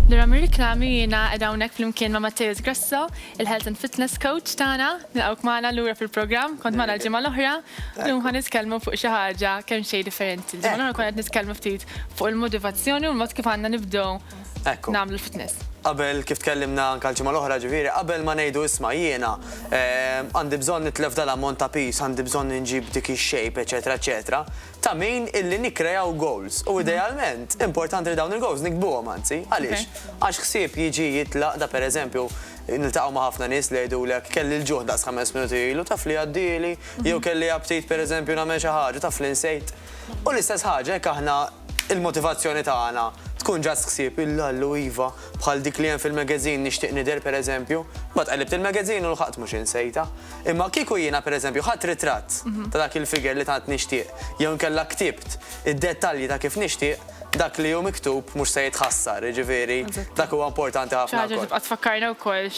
Lura mir-riklami jiena qed hawnhekk flimkien ma' Matteus Grasso, il-Health and Fitness Coach tagħna, nilqgħuk magħna lura fil-programm, kont magħna l-ġimgħa l-oħra, llum ħa nitkellmu fuq xi ħaġa kemm xejn differenti. L-ġimgħa l-oħra kont qed nitkellmu ftit fuq il-motivazzjoni u l-mod kif għandna nibdew nagħmlu l-fitness. Qabel kif tkellimna anke l-ġimgħa l-oħra ġifieri, qabel ma ngħidu isma' jiena għandi bżonn nitlef dal-ammont ta' pis, għandi bżonn inġib dik ix-shape, eċetera, eċetera, ta' min illi nikkreaw goals. U idealment importanti li dawn il-goals nikbuhom anzi. Għaliex? Għax ħsieb jiġi jitlaq da pereżempju niltaqgħu ma' ħafna nies li jgħidulek kelli l-ġuħ daqs 5 minuti ilu taf li għaddieli, jew kelli aptit pereżempju nagħmel xi ħaġa taf li nsejt. U l-istess ħaġa jekk aħna il-motivazzjoni tagħna tkun ġast ħsieb illallu iva bħal dik li hemm fil-magażin nixtieq nidher pereżempju, ma tqellibt il-magażin u l-ħadd mhux insejta. Imma kieku jiena pereżempju ħadd ritratt ta' dak il-figer li tant nixtieq, jew inkella ktibt id-dettalji ta' kif nixtieq, dak li hu miktub mhux se jitħassar, jiġifieri dak huwa importanti ħafna. Ħaġa tibqa' tfakkarna wkoll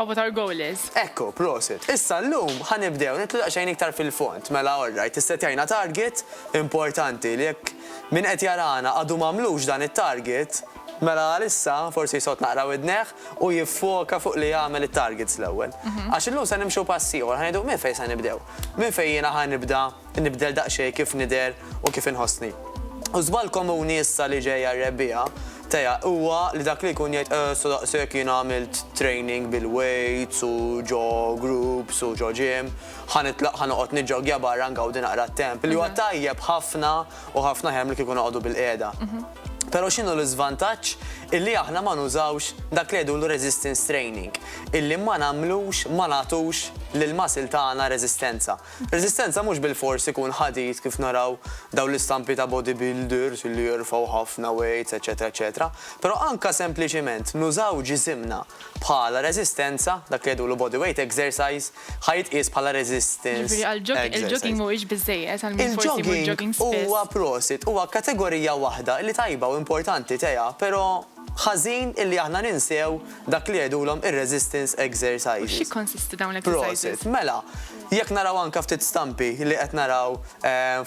what our goal is. Ekku, prosit. Issa llum ħanibdew nitlu xejn iktar fil-font, mela orrajt, tissetjajna target importanti li jekk min qed jarana għadu m'għamlux dan it-target, mela għalissa forsi jsot naqra widneħ u jiffoka fuq li jagħmel it-targets l-ewwel. Għax illum se nimxu pass ieħor, ħanejdu minn fejn se nibdew. Minn fejn jiena ħanibda nibdel daqsxejn kif nidher u kif inħossni. U żball komuni issa li ġejja r-rebbieħa teja huwa li dak li jkun jgħid so daqshekk jien għamilt training bil-weights u ġo groups u ġo gym, ħanitlaq ħanoqgħod niġġogja barra ngawdi naqra t-temp li huwa tajjeb ħafna u ħafna ħem li kieku noqogħdu bil-qiegħda. Però x'inhu l-iżvantaġġ illi aħna ma nużawx dak li jgħidu resistance training, illi ma nagħmlux ma nagħtux lill-muscle tagħna reżistenza. Reżistenza mhux bil-fors ikun ħadid kif naraw daw l-istampi ta' bodybuilders illi jirfgħu ħafna weights, eċetera, eċetera. Però anke sempliċiment nużaw ġisimna bħala reżistenza, dak li jgħidu bodyweight exercise, ħajtqies bħala resistance. Il-jogging mhuwiex biżżejjed għal min forsi jmur jogging spiss. Huwa prosit, huwa kategorija waħda li tajba u importanti teja, però ħażin illi aħna ninsew dak li jgħidulhom ir-resistance exercises. Xi konsisti dawn l-exercises? Prosit, mela, jekk naraw anke ftit stampi li qed naraw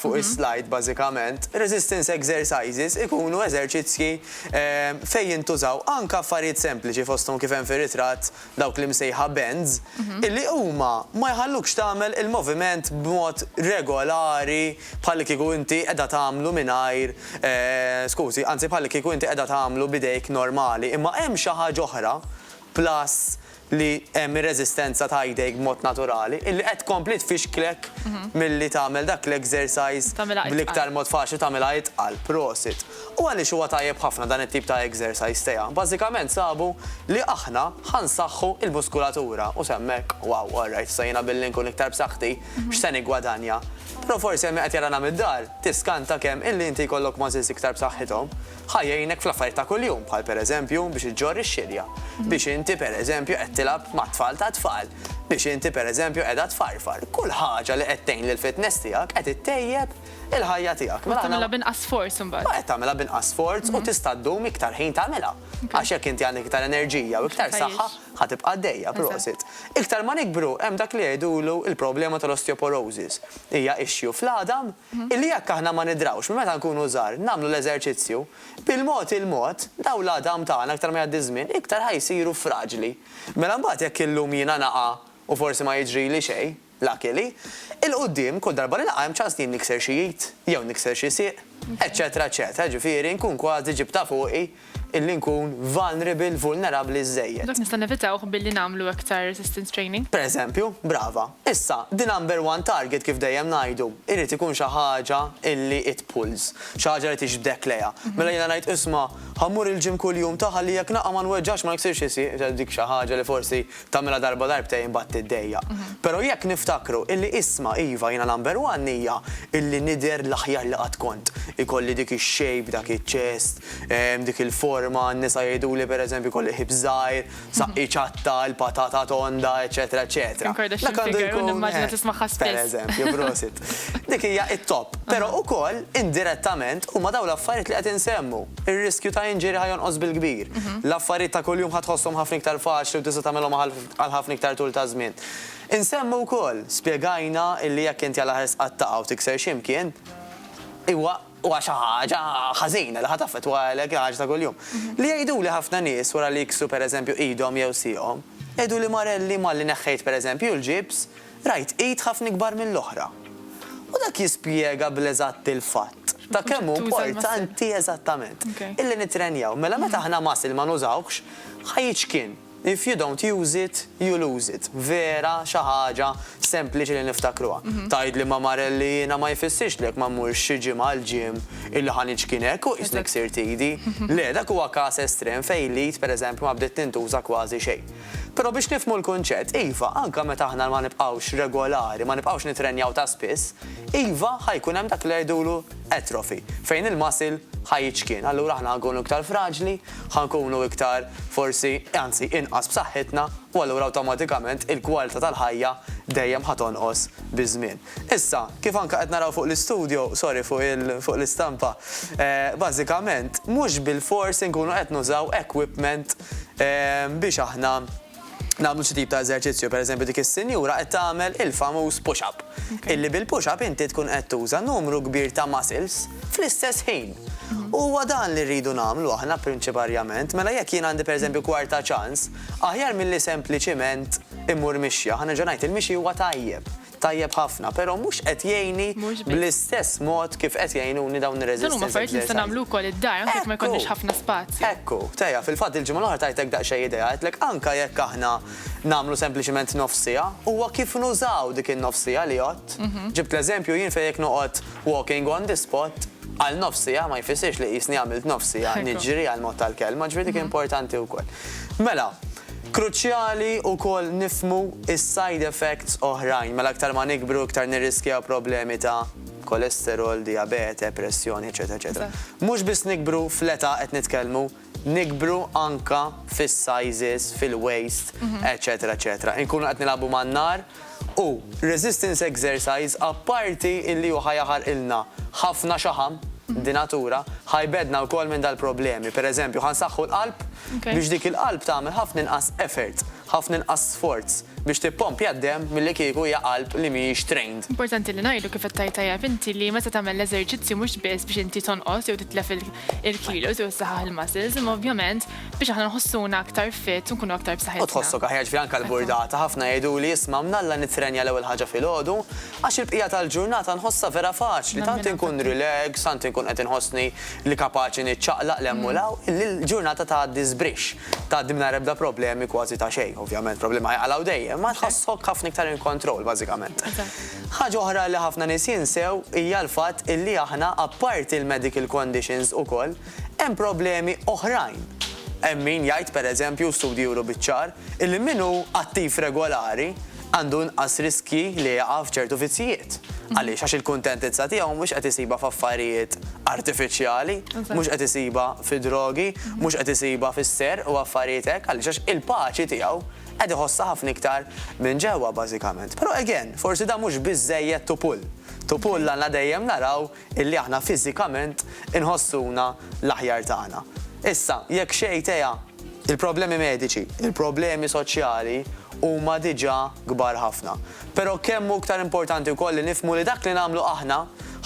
fuq is-slide bażikament, resistance exercises ikunu eżerċizzji fejn jintużaw anke affarijiet sempliċi fosthom kif hemm fir-ritratt dawk li msejħa bends, illi huma ma jħallukx tagħmel il-moviment b'mod regolari bħal kieku inti qiegħda tagħmlu mingħajr skużi, anzi bħal kieku inti qiegħda tagħmlu bidejk normali, imma hemm xi ħaġa oħra plus li hemm ir-reżistenza ta' jdejk b'mod naturali, illi qed tkompli tfixklek milli tagħmel dak l-exercise bl-iktar mod faċli tagħmilha jitqal, prosit. U għaliex huwa tajjeb ħafna dan it-tip ta' exercise teja. Bażikament sabu li aħna ħansaħħu il-muskulatura u semmek, wow, alright, sa jiena billi nkun iktar b'saħħti x'se nigwadanja. Però forsi hemm qed jarana mid-dar, tiskanta kemm illi inti jkollok muscles iktar b'saħħithom, ħajjejnek fl-affarijiet ta' kuljum, bħal pereżempju biex iġġorri x-xirja, biex inti pereżempju qed tilab ma' tfal ta' tfal, biex inti pereżempju qiegħda tfarfar. Kull ħaġa li qed tgħin lill-fitness tiegħek qed ittejjeb il-ħajja tiegħek. Ma tagħmilha binqas sforz imbagħad. Ma qed tagħmilha binqas sforz u tista' ddum iktar ħin tagħmilha. Għax jekk inti għandek iktar enerġija u iktar saħħa ħatibqa' għaddejja, prosit. Iktar ma nikbru hemm dak li jgħidulu il-problema tal-osteoporosis. Hija issue fl-għadam illi jekk aħna ma nidrawx minn meta nkunu żgħar nagħmlu l-eżerċizzju, bil-mod il-mod daw l-għadam tagħna iktar ma jgħaddi żmien iktar ħajsiru fraġli. Mela mbagħad jekk illum jiena naqa' u forsi ma jiġrili xejn, lakili, il-qudiem kull darba li naqa' hemm ċans li nikser xi jid, jew nikser xi sieq, eċċetera, eċċetera. Ġifieri nkun kważi ġibta fuqi illi nkun vulnerabli żejjed. Dak nista' nevitawh billi nagħmlu aktar resistance training? Pereżempju, brava. Issa, the number one target kif dejjem ngħidu, irid ikun xi ħaġa illi it pulls, xi ħaġa li tixbdek lejha. Mela jiena ngħid isma' ħammur il-ġim kuljum taħalli jekk naqa' ma nweġġax ma niksirx isir, dik xi ħaġa li forsi tagħmilha darba darbtejn mbagħad tiddejja. Però jekk niftakru illi isma' iva jiena number one hija illi nidher l-aħjar li qatt kont. Ikolli dik ix-shape, dak iċ-chest, dik il-forma, n-nisa jgħiduli pereżempju kolli ħib żgħir, saqqi ċatta, l-patata tonda, eċetera, eċetera. Pereżempju, prosit. Dik hija it-top. Però wkoll indirettament huma dawn l-affarijiet li qed insemmu. Ir-riskju ta' injury ħajonqos bil-kbir. L-affarijiet ta' kuljum ħadħosshom ħafna iktar faċli u tista' tagħmelhom għal ħafna iktar tul ta' żmien. Insemmu wkoll spjegajna illi jekk inti għal ħares qatt taqgħu tikser x'imkien, huwa huwa xi ħaġa ħażina li ħataffettwalek ħaġa ta' kuljum. Li jgħiduli ħafna nies wara li jiksu pereżempju idhom jew sihom, jgħidu li Marelli malli neħħejt pereżempju l-ġibs, rajt id ħafna ikbar mill-oħra. U dak jispjega bl-eżatt il-fatt ta' kemm hu importanti eżattament illi nitrenjaw. Mela meta aħna muscle ma nużawx, ħajjiċkien. If you don't use it, you lose it. Vera xi ħaġa sempliċi li niftakruha. Tgħid li ma Marelli jiena ma jfissirx lek ma mmurx xi ġimgħa l-ġim illi ħaniġkien hekk u isnek sir tidi. Le dak huwa każ estrem fejn lit pereżempju ma bdiet tintuża kważi xejn. Però biex nifhmu l-kunċett, iva, anke meta aħna ma nibqgħux regolari, ma nibqgħux nitrenjaw ta' spiss, iva ħajkun hemm dak li jgħidulu atrophy, fejn il-muscle ħajjiċkien. Allura aħna nkunu iktar fraġli, ħankunu iktar forsi, anzi inqas b'saħħitna, u allura awtomatikament il-kwalità tal-ħajja dejjem ħatonqos biż-żmien. Issa, kif anke qed naraw fuq l-istudio, sorry fuq l-istampa, bażikament mhux bil-fors inkunu qed nużaw equipment biex aħna nagħmlu xi tip ta' eżerċizzju, pereżempju dik is-sinjura qed tagħmel il-famuż push-up. Illi bil-push-up inti tkun qed tuża numru kbir ta' muscles fl-istess ħin. Huwa dan li rridu nagħmlu aħna prinċiparjament, mela jekk jien għandi pereżempju kwarta ċans, aħjar milli sempliċiment immur mixja. Ħa nerġa' ngħid il-mixi huwa tajjeb ħafna, però mhux qed jgħinni bl-istess mod kif qed jgħinuni dawn ir-resistance. Huma affarijiet nista' nagħmlu wkoll id-dar anke ma jkollniex ħafna spazju. Ekku, tejja fil-fatt il-ġimgħa l-oħra tajtek daqsxejn idea għidlek anke jekk aħna nagħmlu sempliċement nofsija, huwa kif nużaw dik in-nofsija li għodt. Ġibt l-eżempju jien fejn jekk noqgħod walking on the spot, għal nofsija ma jfissirx li jisni għamilt nofsija niġri għal mod tal-kelma, ġifieri dik importanti wkoll. Mela, kruċjali wkoll nifhmu is-side effects oħrajn, mela aktar ma nikbru iktar nirriskjaw problemi ta' kolesterol, diabete, pressjoni, eċetera, eċetera. Mhux biss nikbru fl-età qed nitkellmu, nikbru anka fis-sizes, fil-waist, eċetera, eċetera. Inkunu qed nilagħbu man-nar u resistance exercise apparti illi hu ħajaħar ilna ħafna xaħam di natura, ħajbedna wkoll minn dal-problemi. Pereżempju, ħansaħħu l-qalb biex dik il-qalb tagħmel ħafna inqas effort, ħafna inqas sforz biex tippompja d-dem milli kieku hija qalb li mhijiex trained. Importanti li ngħidu kif qed tajjeb inti li meta tagħmel l-eżerċizzju mhux biss biex inti tonqos jew titlef il-kilos jew saħħaħ il-muscles, imma ovvjament biex aħna nħossuna aktar fit u nkunu aktar b'saħħitna. U tħossok aħjar ġifieri anke l-burdata ħafna jgħidu li isma' mnalla nitrenja l-ewwel ħaġa filgħodu għax il-bqija tal-ġurnata nħossha vera faċli, tant inkun relax, tant inkun qed inħossni li kapaċi niċċaqlaq l-emmulaw, il-ġurnata tgħaddi żbrix, tgħaddi mingħajr ebda problemi kważi ta' xejn, ovvjament problema ħajqalgħu dejjem. Ma tħossok ħafna iktar in kontroll bażikament. Ħaġa oħra li ħafna nies jinsew hija l-fatt illi aħna apparti il-medical conditions ukoll hemm problemi oħrajn. Hemm min jgħid pereżempju studji juru biċ-ċar illi min hu attiv regolari għandu nqas riski li jaqa' f'ċertu vizzijiet. Għaliex għax il-kuntentizza tiegħu mhux qed isiba f'affarijiet artifiċjali, mhux qed isiba fi-drogi, mhux qed isiba fis-ser u affarijiet hekk għaliex għax il-paċi tiegħu qed iħossha ħafna iktar minn ġewwa bażikament. Però again, forsi da mhux biżżejjed tupul. Tupul għandna dejjem naraw illi aħna fiżikament inħossuna l-aħjar tagħna. Issa, jekk xejn teja il-problemi mediċi, il-problemi soċjali huma diġà kbar ħafna. Però kemm hu iktar importanti wkoll li nifhmu li dak li nagħmlu aħna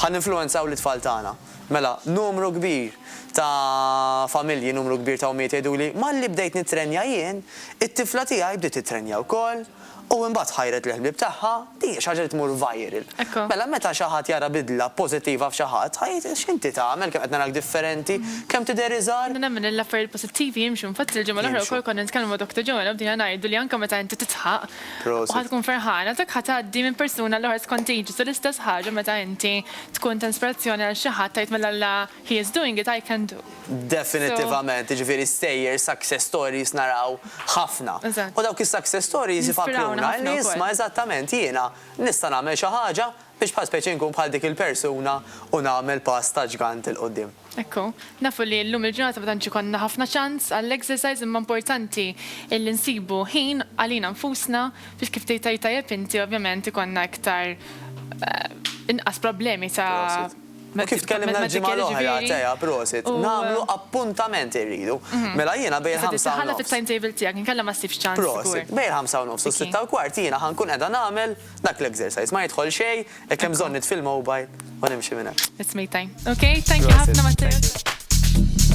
ħaninfluwenzaw l-itfal tagħna. Mela, numru kbir ta' familji, numru kbir ta' ummiet jgħiduli malli bdejt nitrenja jien, it-tifla tiegħi bdiet titrenja wkoll u mbagħad ħajret l-ħbieb tagħha, din xi ħaġa li tmur viral. Mela meta xi ħadd jara bidla pożittiva f'xi ħadd, ħajt x'inti tagħmel kemm qed narak differenti, kemm tidher iżgħar. Nemmen l-affarijiet pożittivi jimxu, infatti il-ġimgħa l-oħra wkoll konna nitkellmu ma' Dr. Joel bdejna ngħidu li anke meta inti titħaq u ħadd tkun ferħana dak ħatgħaddi minn persuna l-oħra skontagious u l-istess ħaġa meta inti tkun ta' inspirazzjoni għal xi ħadd tgħid mela he is doing it I can do. Definitivament, ġifieri stejjer success stories naraw ħafna. U dawk is-success stories ifakruna li jisma' eżattament jiena nista' nagħmel xi ħaġa biex bħal speċi nkun bħal dik il-persuna u nagħmel pass ta' ġgant il-qudiem. Ekku, nafu li llum il-ġurnata ma tantx ikollna ħafna ċans għall-exercise imma importanti illi nsibu ħin għalina nfusna biex kif tajjeb inti ovvjament ikollna iktar inqas problemi ta' U kif tkellimna l-ġimgħa l-oħra teja prosit, nagħmlu appuntament irridu. Mela jiena bejn Ħalla 5 fit-timetable tiegħek, inkella ma ssibx ċans. Prosit, bejn 5 u 6:15 jiena ħankun qiegħda nagħmel dak l-exercise. Ma jidħol xejn, hekk hemm bżonn fil-mobile u nimxi minn hekk. It's me time. Okay, thank you ħafna Matteo.